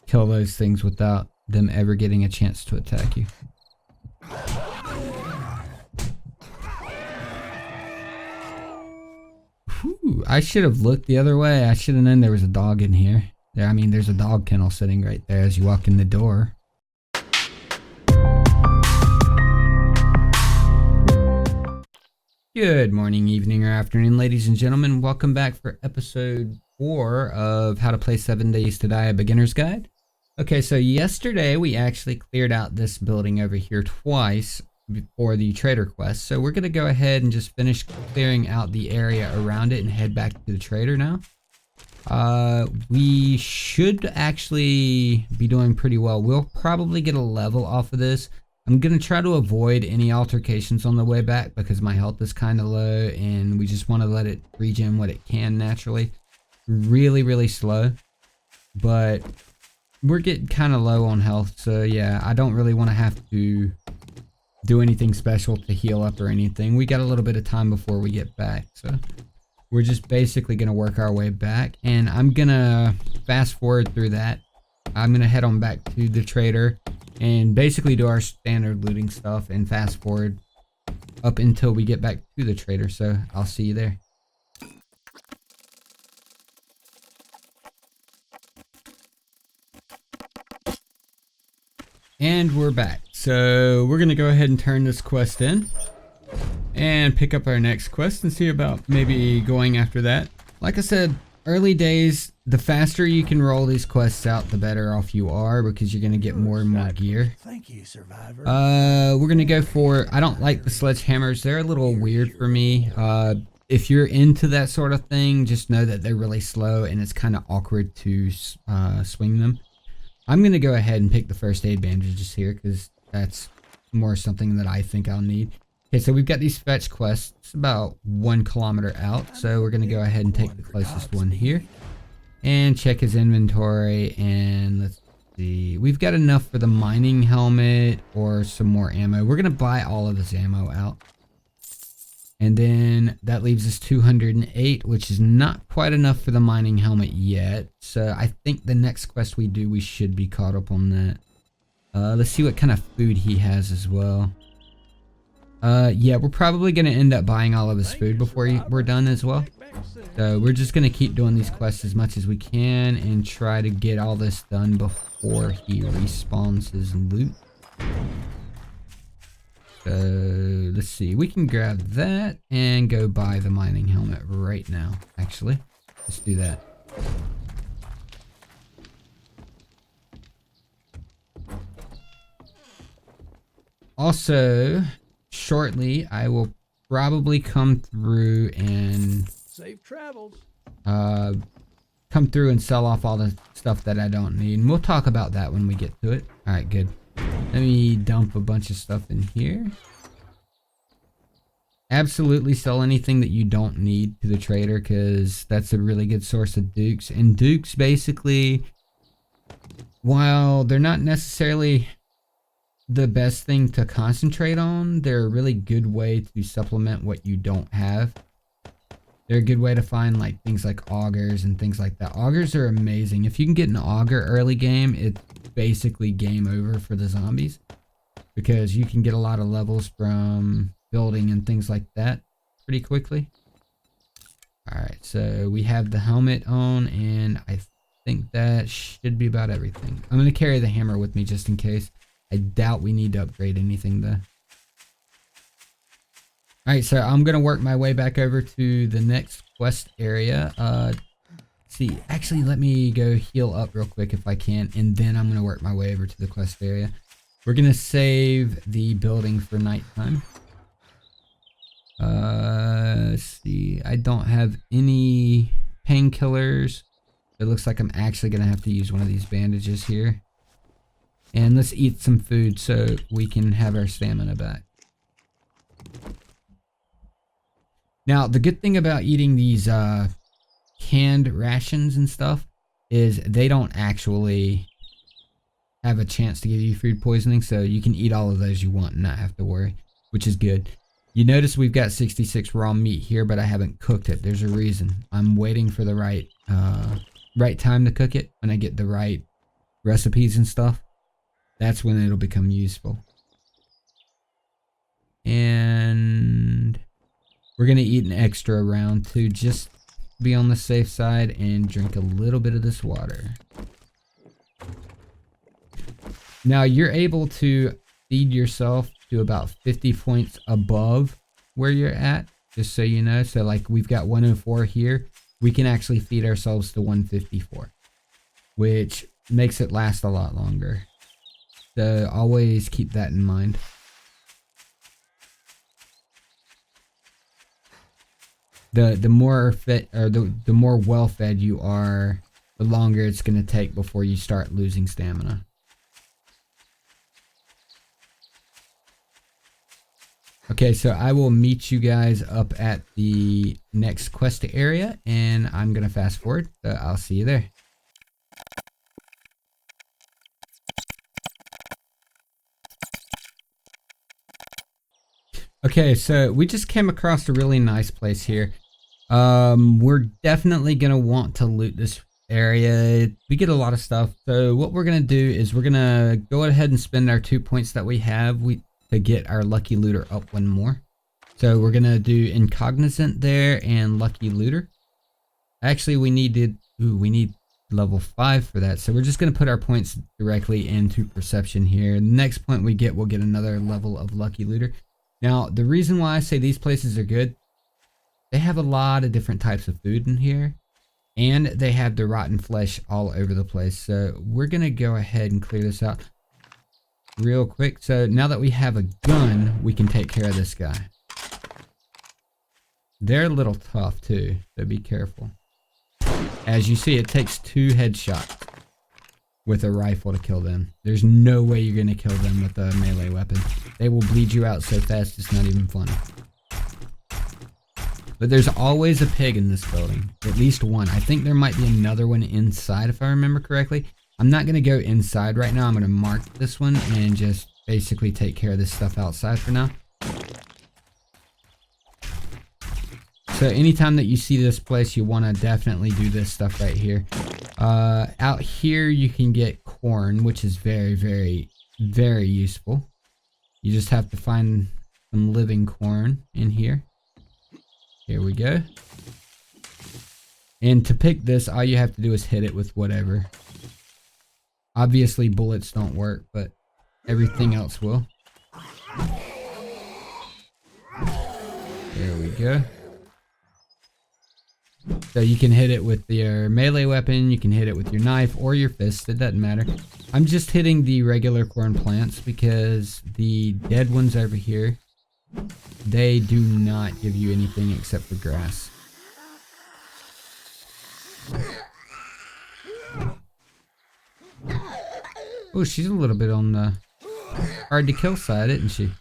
kill those things without them ever getting a chance to attack you. Whew, I should have looked the other way. I should have known there was a dog in here. I mean, there's a dog kennel sitting right there as you walk in the door. Good morning, evening, or afternoon, ladies and gentlemen. Welcome back for episode 4 of How to Play 7 Days to Die, a Beginner's Guide. Okay, so yesterday we actually cleared out this building over here twice for the trader quest. So we're going to go ahead and just finish clearing out the area around it and head back to the trader now. We should actually be doing pretty well. We'll probably get a level off of this. I'm going to try to avoid any altercations on the way back because my health is kind of low and we just want to let it regen what it can naturally. Really, really slow. But we're getting kind of low on health. So yeah, I don't really want to have to do anything special to heal up or anything. We got a little bit of time before we get back. So we're just basically going to work our way back. And I'm going to fast forward through that. I'm going to head on back to the trader and basically do our standard looting stuff and fast forward up until we get back to the trader. So I'll see you there. And we're back. So we're going to go ahead and turn this quest in and pick up our next quest and see about maybe going after that. Like I said, early days, the faster you can roll these quests out, the better off you are because you're going to get more and more gear. Thank you, survivor. We're going to go for, I don't like the sledgehammers. They're a little weird for me. If you're into that sort of thing, just know that they're really slow and it's kind of awkward to swing them. I'm going to go ahead and pick the first aid bandages here because that's more something that I think I'll need. Okay, so we've got these fetch quests. It's about 1 kilometer out, so we're going to go ahead and take the closest one here and check his inventory. And let's see, we've got enough for the mining helmet or some more ammo. We're going to buy all of his ammo out. And then that leaves us 208, which is not quite enough for the mining helmet yet. So I think the next quest we do, we should be caught up on that. Let's see what kind of food he has as well. Yeah, we're probably going to end up buying all of his food before we're done as well. So we're just going to keep doing these quests as much as we can and try to get all this done before he respawns his loot. So let's see, we can grab that and go buy the mining helmet right now. Actually, let's do that. Also, shortly, I will probably come through and safe travels. Come through and sell off all the stuff that I don't need. And we'll talk about that when we get to it. All right, good. Let me dump a bunch of stuff in here. Absolutely sell anything that you don't need to the trader because that's a really good source of dukes. And dukes basically, while they're not necessarily the best thing to concentrate on, they're a really good way to supplement what you don't have. They're a good way to find like things like augers and things like that. Augers are amazing. If you can get an auger early game, it's basically game over for the zombies because you can get a lot of levels from building and things like that pretty quickly. Alright, so we have the helmet on and I think that should be about everything. I'm going to carry the hammer with me just in case. I doubt we need to upgrade anything though. Alright, so I'm going to work my way back over to the next quest area. See, actually let me go heal up real quick if I can, and then I'm going to work my way over to the quest area. We're going to save the building for nighttime. Let's see, I don't have any painkillers. It looks like I'm actually going to have to use one of these bandages here. And let's eat some food so we can have our stamina back. Now, the good thing about eating these canned rations and stuff is they don't actually have a chance to give you food poisoning, so you can eat all of those you want and not have to worry, which is good. You notice we've got 66 raw meat here, but I haven't cooked it. There's a reason. I'm waiting for the right time to cook it. When I get the right recipes and stuff, that's when it'll become useful. And we're going to eat an extra round to just be on the safe side and drink a little bit of this water. Now you're able to feed yourself to about 50 points above where you're at, just so you know. So like we've got 104 here, we can actually feed ourselves to 154, which makes it last a lot longer. So always keep that in mind. The more fit, or the more well fed you are, the longer it's going to take before you start losing stamina. Okay, so I will meet you guys up at the next quest area, and I'm going to fast forward, so I'll see you there. Okay, so we just came across a really nice place here. We're definitely going to want to loot this area. We get a lot of stuff, so what we're going to do is we're going to go ahead and spend our 2 points that we have to get our lucky looter up one more. So we're gonna do incognizant there and lucky looter. Actually, we need level 5 for that. So we're just gonna put our points directly into perception here. The next point we get, we'll get another level of lucky looter. Now, the reason why I say these places are good, they have a lot of different types of food in here, and they have the rotten flesh all over the place. So we're gonna go ahead and clear this out real quick. So now that we have a gun, we can take care of this guy. They're a little tough too, so be careful. As you see, it takes 2 headshots with a rifle to kill them. There's no way you're gonna kill them with a melee weapon. They will bleed you out so fast it's not even funny. But there's always a pig in this building, at least one. I think there might be another one inside if I remember correctly. I'm not going to go inside right now. I'm going to mark this one and just basically take care of this stuff outside for now. So anytime that you see this place, you want to definitely do this stuff right here. Out here you can get corn, which is very, very, very useful. You just have to find some living corn in here. Here we go. And to pick this, all you have to do is hit it with whatever. Obviously bullets don't work, but everything else will. There we go. So you can hit it with your melee weapon, you can hit it with your knife or your fist, it doesn't matter. I'm just hitting the regular corn plants because the dead ones over here, they do not give you anything except for grass. Oh, she's a little bit on the hard to kill side, isn't she?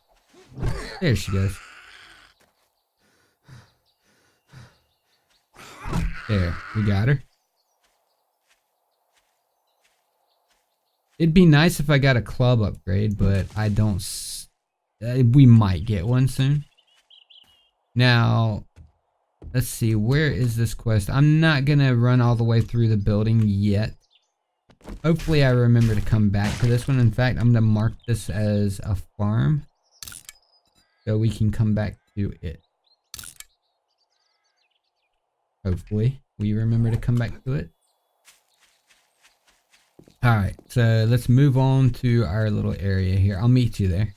There she goes. There, we got her. It'd be nice if I got a club upgrade, but I don't. We might get one soon. Now, let's see, where is this quest? I'm not gonna run all the way through the building yet. Hopefully I remember to come back to this one. In fact, I'm gonna mark this as a farm so we can come back to it. Hopefully we remember to come back to it. Alright, so let's move on to our little area here. I'll meet you there.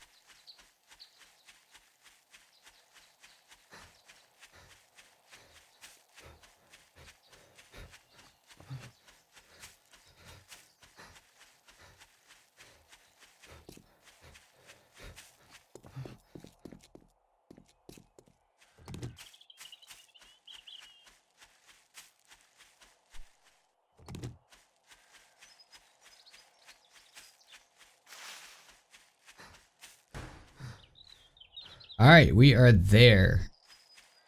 All right, we are there.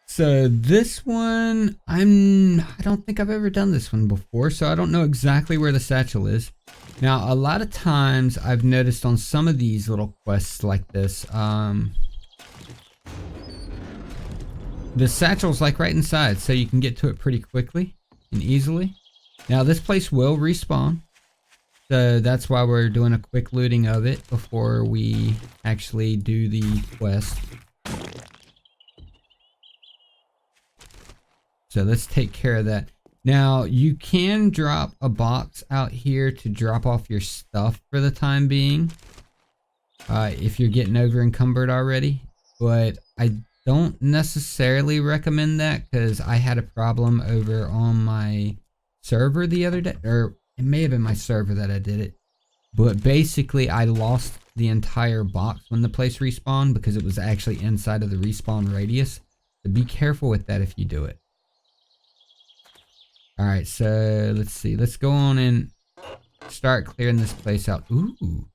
So this one, I don't think I've ever done this one before, so I don't know exactly where the satchel is. Now, a lot of times I've noticed on some of these little quests like this, the satchel's like right inside, so you can get to it pretty quickly and easily. Now, this place will respawn. So that's why we're doing a quick looting of it before we actually do the quest. So let's take care of that. Now, you can drop a box out here to drop off your stuff for the time being. If you're getting over encumbered already. But I don't necessarily recommend that because I had a problem over on my server the other day. Or it may have been my server that I did it. But basically, I lost the entire box when the place respawned because it was actually inside of the respawn radius. So be careful with that if you do it. Alright, so let's see. Let's go on and start clearing this place out. Ooh.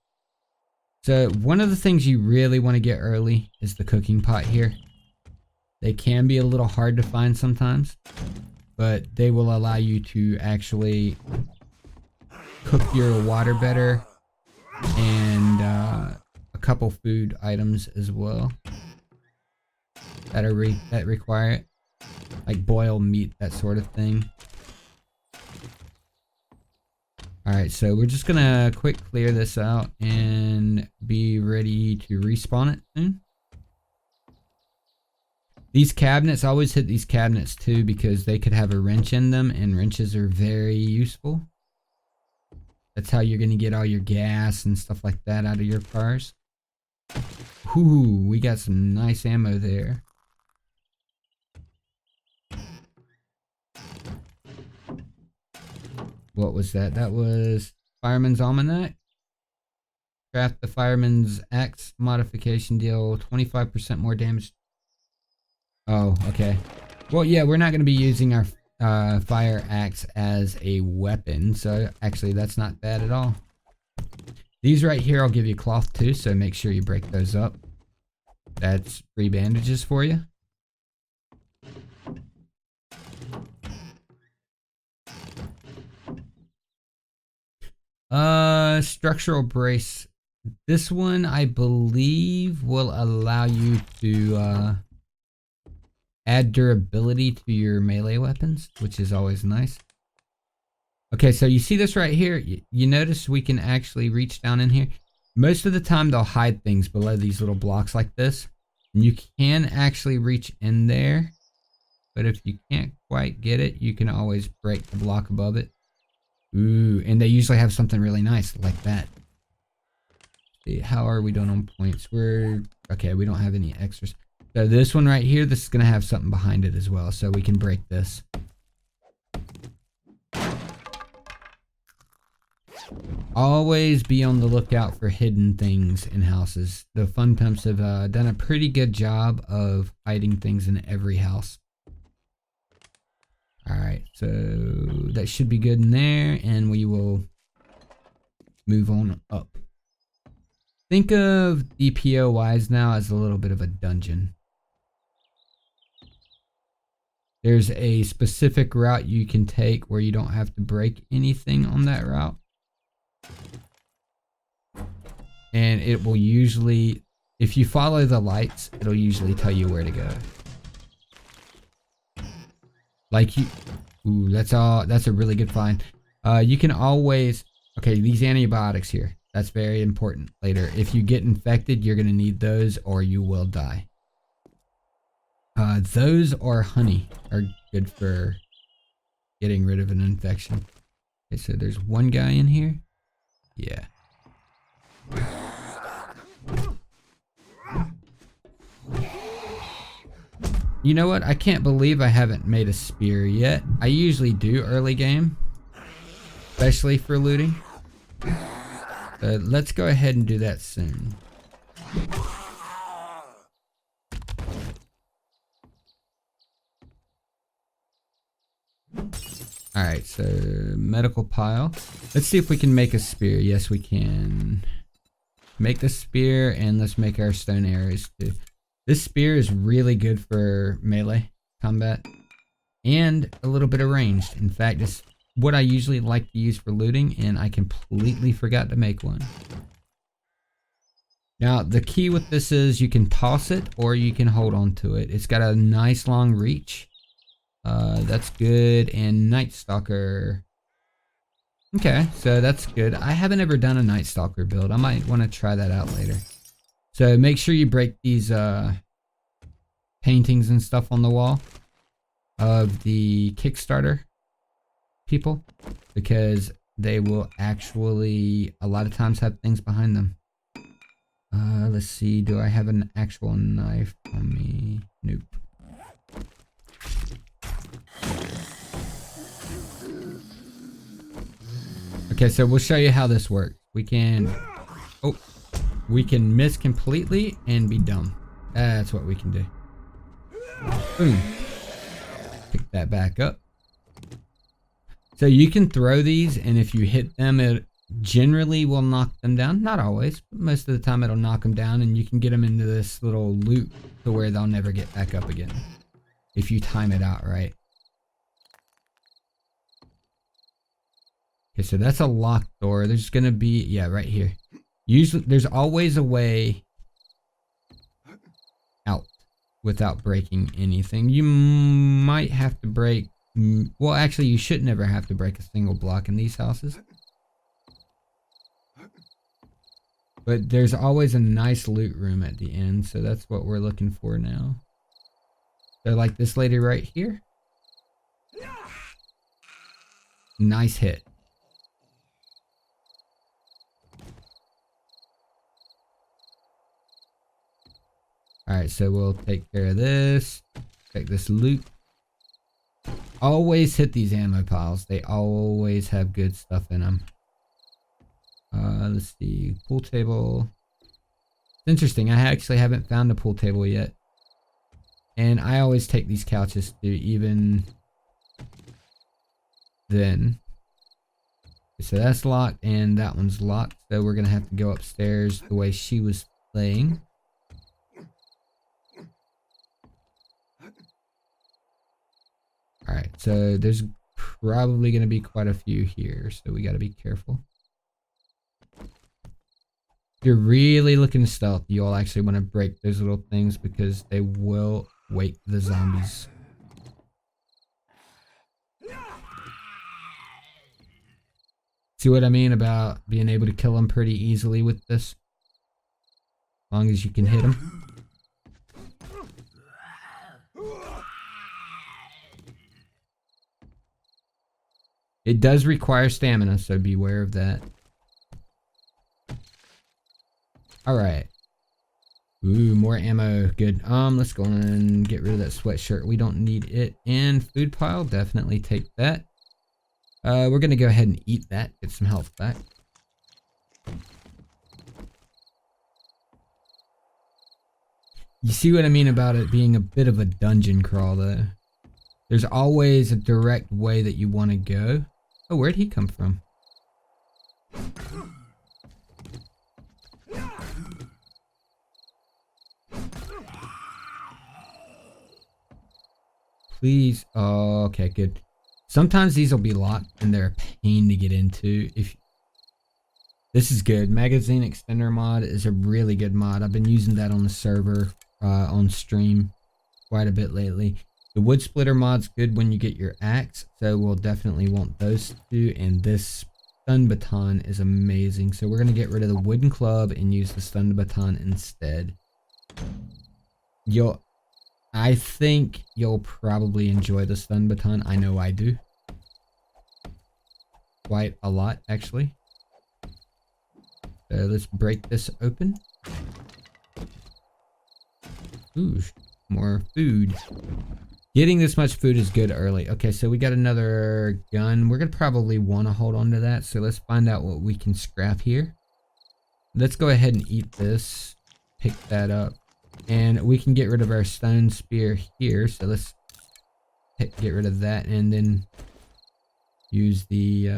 So one of the things you really want to get early is the cooking pot here. They can be a little hard to find sometimes, but they will allow you to actually cook your water better and a couple food items as well that require it, like boiled meat, that sort of thing. Alright, so we're just gonna quick clear this out and be ready to respawn it soon. These cabinets, I always hit these cabinets too because they could have a wrench in them, and wrenches are very useful. That's how you're gonna get all your gas and stuff like that out of your cars. Ooh, we got some nice ammo there. What was that? That was Fireman's Almanac. Craft the Fireman's Axe modification, deal 25% more damage. Oh, okay. Well, yeah, we're not going to be using our fire axe as a weapon, so actually that's not bad at all. These right here, I'll give you cloth too, so make sure you break those up. That's free bandages for you. Structural brace. This one, I believe, will allow you to add durability to your melee weapons, which is always nice. Okay, so you see this right here? You notice we can actually reach down in here. Most of the time, they'll hide things below these little blocks like this. And you can actually reach in there. But if you can't quite get it, you can always break the block above it. Ooh, and they usually have something really nice like that. See, how are we doing on points? Okay, we don't have any extras. So this one right here, this is going to have something behind it as well, so we can break this. Always be on the lookout for hidden things in houses. The fun pimps have done a pretty good job of hiding things in every house. Alright, so that should be good in there, and we will move on up. Think of DPO wise now as a little bit of a dungeon. There's a specific route you can take where you don't have to break anything on that route. And it will usually, if you follow the lights, it'll usually tell you where to go. Like ooh, that's a really good find. You can always, okay, these antibiotics here, that's very important later. If you get infected, you're gonna need those or you will die. Those or honey are good for getting rid of an infection. Okay, so there's one guy in here. Yeah. You know what? I can't believe I haven't made a spear yet. I usually do early game, especially for looting. But let's go ahead and do that soon. Alright, so medical pile. Let's see if we can make a spear. Yes, we can. Make the spear, and let's make our stone arrows too. This spear is really good for melee combat and a little bit of ranged. In fact, it's what I usually like to use for looting, and I completely forgot to make one. Now, the key with this is you can toss it or you can hold on to it. It's got a nice long reach. That's good. And Night Stalker. Okay, so that's good. I haven't ever done a Night Stalker build. I might want to try that out later. So make sure you break these paintings and stuff on the wall of the Kickstarter people, because they will actually a lot of times have things behind them. Let's see, do I have an actual knife on me? Nope. Okay, so we'll show you how this works. We can miss completely and be dumb. That's what we can do. Boom. Pick that back up. So you can throw these, and if you hit them, it generally will knock them down. Not always, but most of the time it'll knock them down, and you can get them into this little loop to where they'll never get back up again. If you time it out right. Okay, so that's a locked door. There's gonna be, yeah, right here. Usually, there's always a way out without breaking anything. You might have to break, well, actually, you should never have to break a single block in these houses. But there's always a nice loot room at the end, so that's what we're looking for now. So like this lady right here. Nice hit. Alright, so we'll take care of this. Take this loot. Always hit these ammo piles. They always have good stuff in them. Let's see. Pool table. It's interesting. I actually haven't found a pool table yet. And I always take these couches to even then. So that's locked and that one's locked. So we're going to have to go upstairs the way she was playing. Alright, so there's probably going to be quite a few here, so we got to be careful. If you're really looking to stealth, you'll actually want to break those little things because they will wake the zombies. See what I mean about being able to kill them pretty easily with this? As long as you can hit them. It does require stamina, so beware of that. Alright. Ooh, more ammo. Good. Let's go and get rid of that sweatshirt. We don't need it. And food pile, definitely take that. We're gonna go ahead and eat that, get some health back. You see what I mean about it being a bit of a dungeon crawl, though. There's always a direct way that you want to go. Oh, where'd he come from? Please. Oh, okay, good. Sometimes these will be locked and they're a pain to get into. This is good. Magazine extender mod is a really good mod. I've been using that on the server, on stream quite a bit lately. The wood splitter mod's good when you get your axe, so we'll definitely want those two. And this stun baton is amazing. So we're gonna get rid of the wooden club and use the stun baton instead. I think you'll probably enjoy the stun baton. I know I do. Quite a lot, actually. So let's break this open. Ooh, more food. Getting this much food is good early. Okay, so we got another gun. We're going to probably want to hold on to that. So let's find out what we can scrap here. Let's go ahead and eat this. Pick that up. And we can get rid of our stone spear here. So let's get rid of that and then use the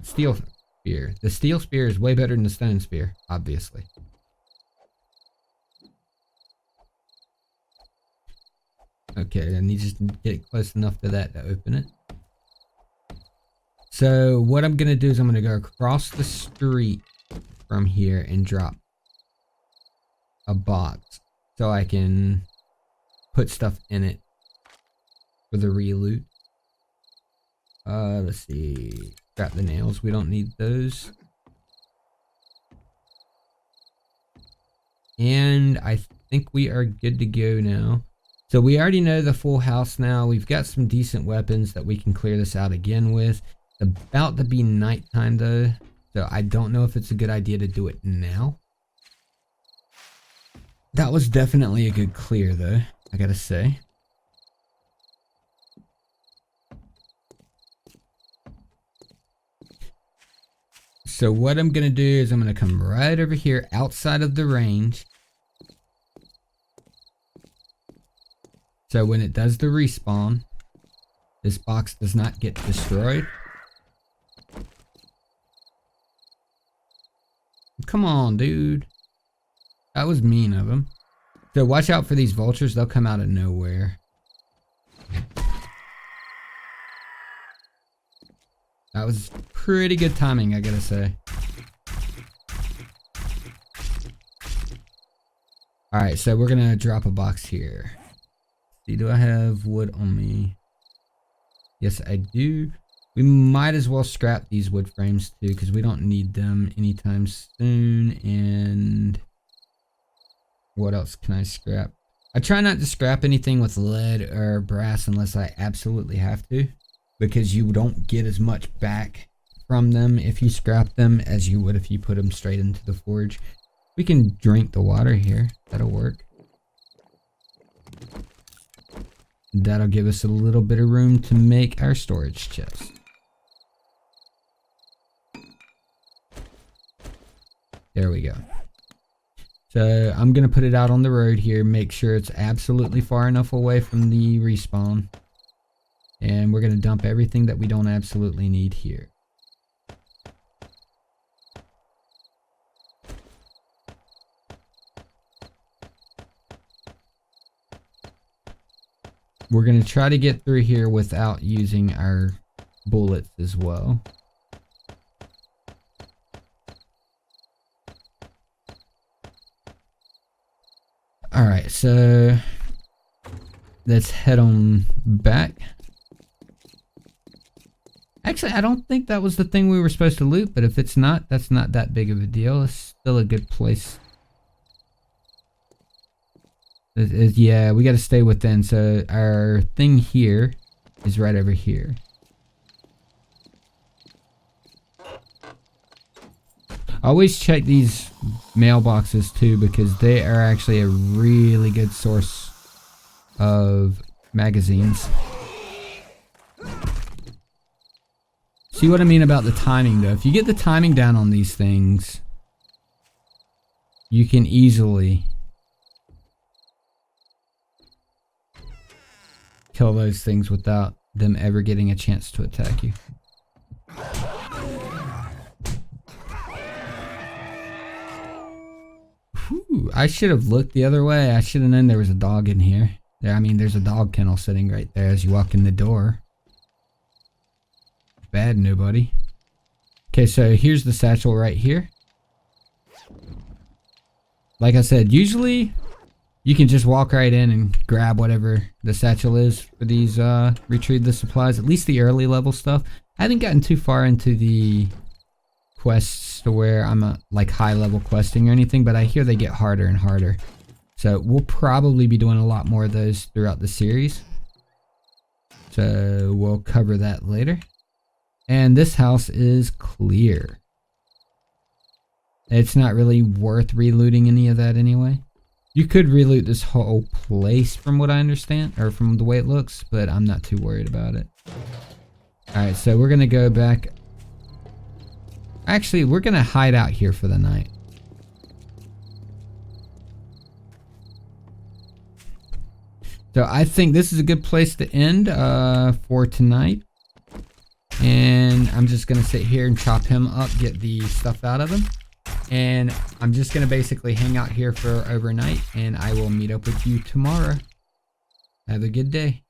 steel spear. The steel spear is way better than the stone spear, obviously. Okay, I need to just get close enough to that to open it. So what I'm going to do is I'm going to go across the street from here and drop a box so I can put stuff in it for the re-loot. Let's see. Scrap the nails. We don't need those. And I think we are good to go now. So we already know the full house now. We've got some decent weapons that we can clear this out again with. It's about to be nighttime though. So I don't know if it's a good idea to do it now. That was definitely a good clear though, I gotta say. So what I'm gonna do is I'm gonna come right over here outside of the range. So when it does the respawn, this box does not get destroyed. Come on, dude. That was mean of him. So watch out for these vultures. They'll come out of nowhere. That was pretty good timing, I gotta say. Alright, so we're gonna drop a box here. See, do I have wood on me? Yes, I do. We might as well scrap these wood frames too, because we don't need them anytime soon. And what else can I scrap? I try not to scrap anything with lead or brass unless I absolutely have to, because you don't get as much back from them if you scrap them as you would if you put them straight into the forge. We can drink the water here. That'll work. That'll give us a little bit of room to make our storage chest. There we go. So I'm going to put it out on the road here, make sure it's absolutely far enough away from the respawn. And we're going to dump everything that we don't absolutely need here. We're going to try to get through here without using our bullets as well. Alright, so let's head on back. Actually, I don't think that was the thing we were supposed to loot, but if it's not, that's not that big of a deal. It's still a good place. Yeah, we got to stay within. So our thing here is right over here. Always check these mailboxes too, because they are actually a really good source of magazines. See what I mean about the timing though? If you get the timing down on these things, you can easily kill those things without them ever getting a chance to attack you. Whew, I should have looked the other way. I should have known there was a dog in here. I mean, there's a dog kennel sitting right there as you walk in the door. Bad, nobody. Okay, so here's the satchel right here. Like I said, usually you can just walk right in and grab whatever the satchel is for these retrieve the supplies, at least the early level stuff. I haven't gotten too far into the quests to where I'm like high level questing or anything, but I hear they get harder and harder. So we'll probably be doing a lot more of those throughout the series. So we'll cover that later. And this house is clear. It's not really worth relooting any of that anyway. You could reloot this whole place from what I understand, or from the way it looks, but I'm not too worried about it. Alright, so we're going to go back. Actually, we're going to hide out here for the night. So I think this is a good place to end for tonight. And I'm just going to sit here and chop him up, get the stuff out of him. And I'm just going to basically hang out here for overnight, and I will meet up with you tomorrow. Have a good day.